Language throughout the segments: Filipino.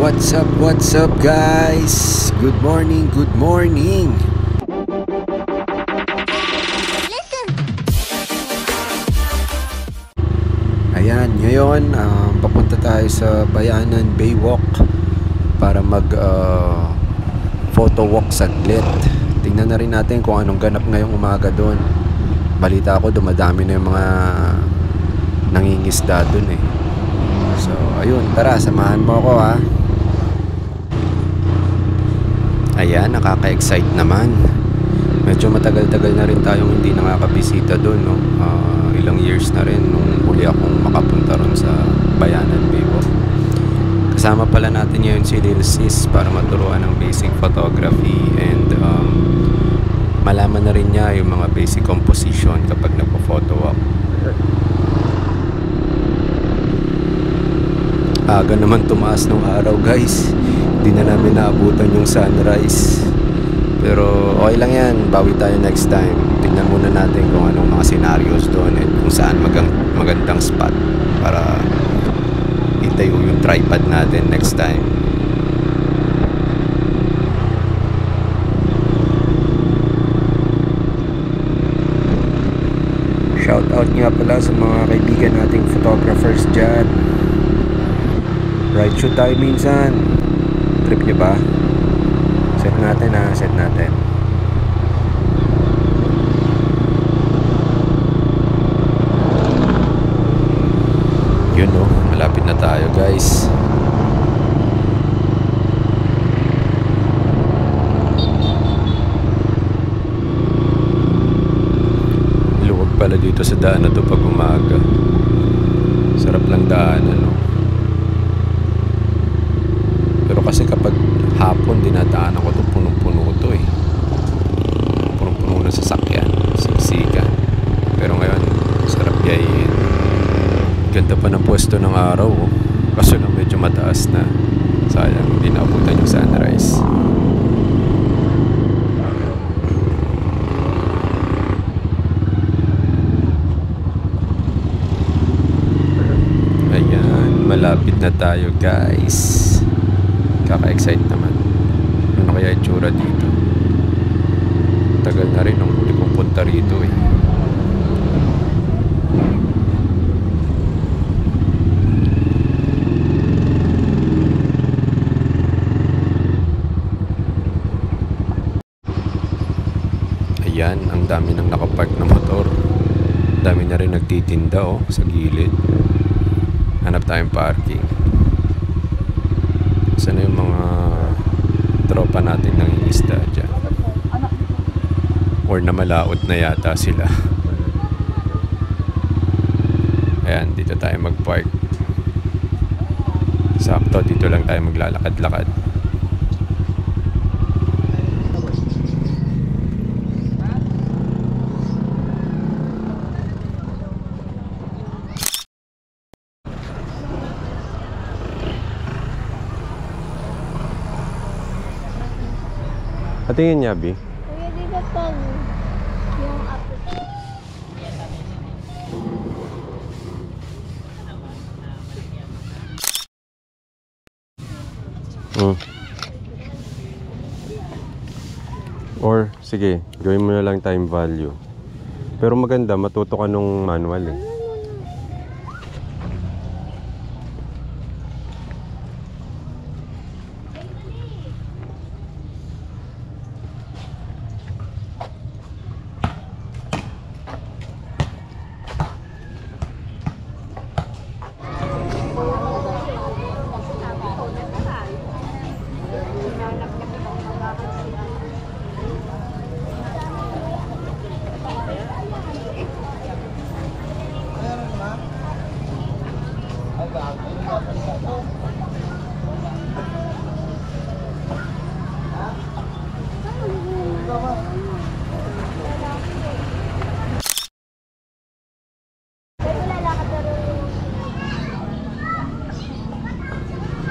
What's up guys? Good morning, good morning. Ayan, ngayon papunta tayo sa Bayanan Baywalk para mag photo walk saglit. Tingnan na rin natin kung anong ganap ngayong umaga doon. Balita ko dumadami na yung mga nangingisda doon eh. So ayun, tara, samahan mo ako ha. Ayan, nakaka-excite naman. Medyo matagal-tagal na rin tayong hindi nakakabisita doon, no? Ilang years na rin nung huli akong makapunta ron sa Bayanan Baywalk. Kasama pala natin ngayon si Lil Sis para maturuan ng basic photography and malaman na rin niya yung mga basic composition kapag nagpo-photo walk. Aga naman tumaas ng araw guys. Hindi na namin naabutan yung sunrise. Pero okay lang yan, bawi tayo next time. Tignan muna natin kung anong mga scenarios doon and kung saan magandang spot para itayo yung tripod natin next time. Shout out nga pala sa mga kaibigan nating photographers dyan. Right shoot tayo minsan. Trip nyo ba? Set natin ha, set natin. Yun o, malapit na tayo guys. Luwag pala dito sa daan na to pag umaga. Sarap lang daan ano. Pero kasi kapag hapon dinadaan ako to, punong-puno to eh. Punong-puno na sasakyan, siksikan. Pero ngayon, sarap yayin. Ganda pa ng pwesto ng araw oh. Kaso lang medyo mataas na. Sayang, hindi naabutan yung sunrise. Ayan, malapit na tayo guys. Kaka-excite naman. Ano kaya itsura dito? Tagal na rin nung huli kong punta rito eh. Ayan, ang dami nang nakapark na motor. Dami na rin nagtitinda oh, sa gilid. Hanap tayong parking. Sana yung mga tropa natin nangingisda dyan. Or namalaot na yata sila. Ayan, dito tayo mag-park. Sakto, dito lang tayo maglalakad-lakad. Patingin niya, Bi. Kuya, di ba pag yung apple? Or, sige, gawin mo na lang time value. Pero maganda, matuto ka nung manual eh.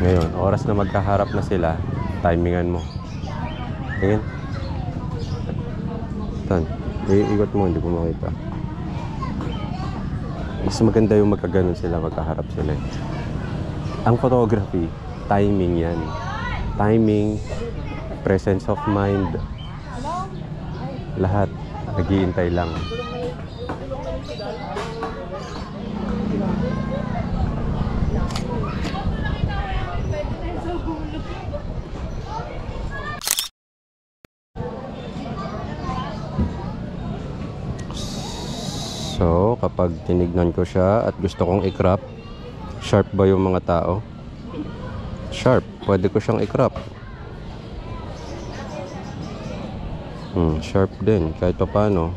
Ngayon, oras na magkaharap na sila, timingan mo. Tingin. Tan, iikot mo, hindi ko makita. Mas maganda yung magkaganon sila, magkaharap sila. Ang photography, timing yan. Timing, presence of mind, lahat. Naghihintay lang. So, kapag tinignan ko siya at gusto kong i-crop, sharp ba yung mga tao? Sharp. Pwede ko siyang i-crop. Sharp din. Kahit pa paano.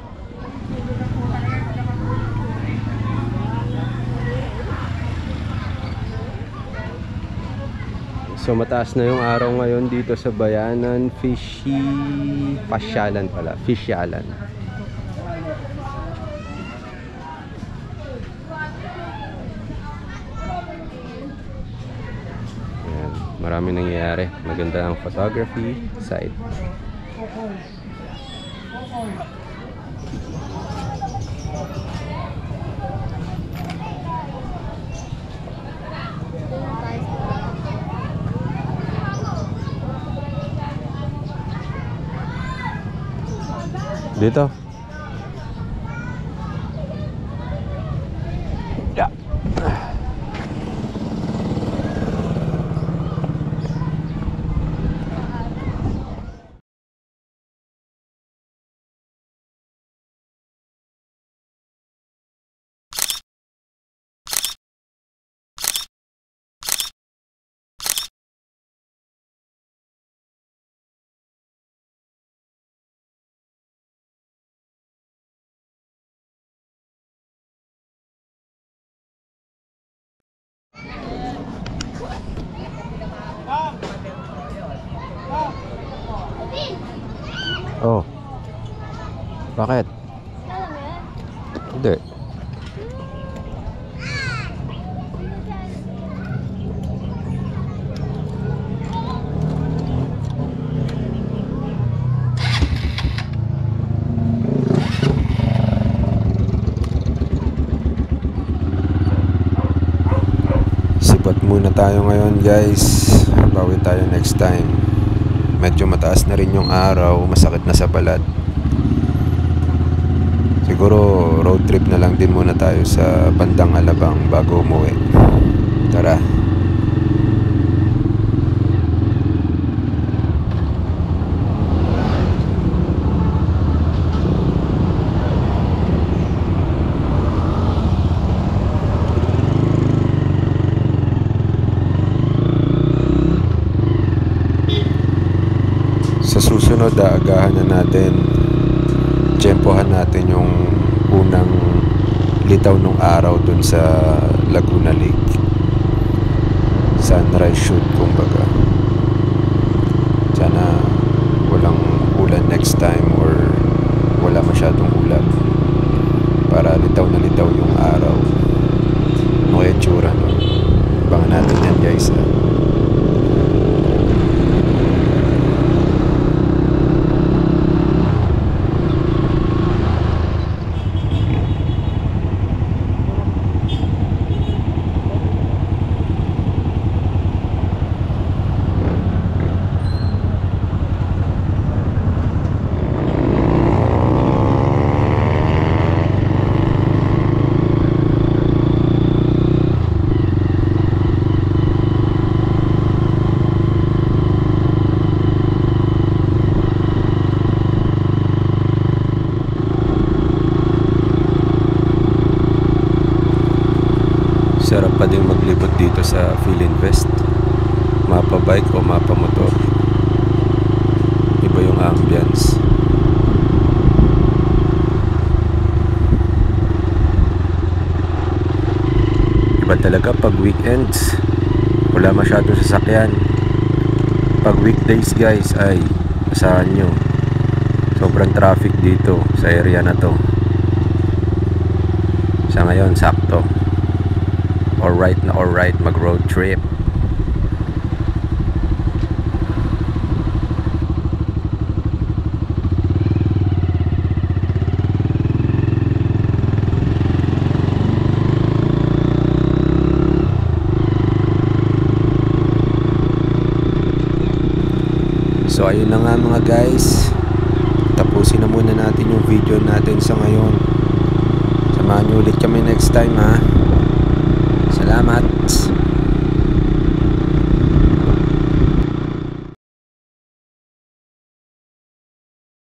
So, mataas na yung araw ngayon dito sa Bayanan. Pasyalan pala. Fisyalan. Marami nangyayari. Maganda ang photography side. Dito. Yeah. Oh. Bakit? Hindi. Sipat muna tayo ngayon, guys. Bawi tayo next time. Medyo mataas na rin yung araw, masakit na sa balat. Siguro road trip na lang din muna tayo sa bandang Alabang bago umuwi. Tara. Sa susunod, agahan na natin, tiyempohan natin yung unang litaw ng araw dun sa Laguna Lake. Sunrise shoot, kumbaga. Sana walang ulan next time or wala masyadong ulap para litaw na litaw yung araw. Ano kaya tsura, no? Abangan natin yan, guys, ha? Sarap pa din maglibot dito sa Philinvest. Mapa bike o mapa motor. Iba yung ambience. Iba talaga pag weekends. Wala masyadong sasakyan. Pag weekdays, guys, ay asahan nyo. Sobrang traffic dito sa area na to. Sa ngayon, sakto. Alright na alright mag road trip. So ayun na nga mga guys, tapusin na muna natin yung video natin sa ngayon. Samahan nyo ulit kami next time ha. Salamat.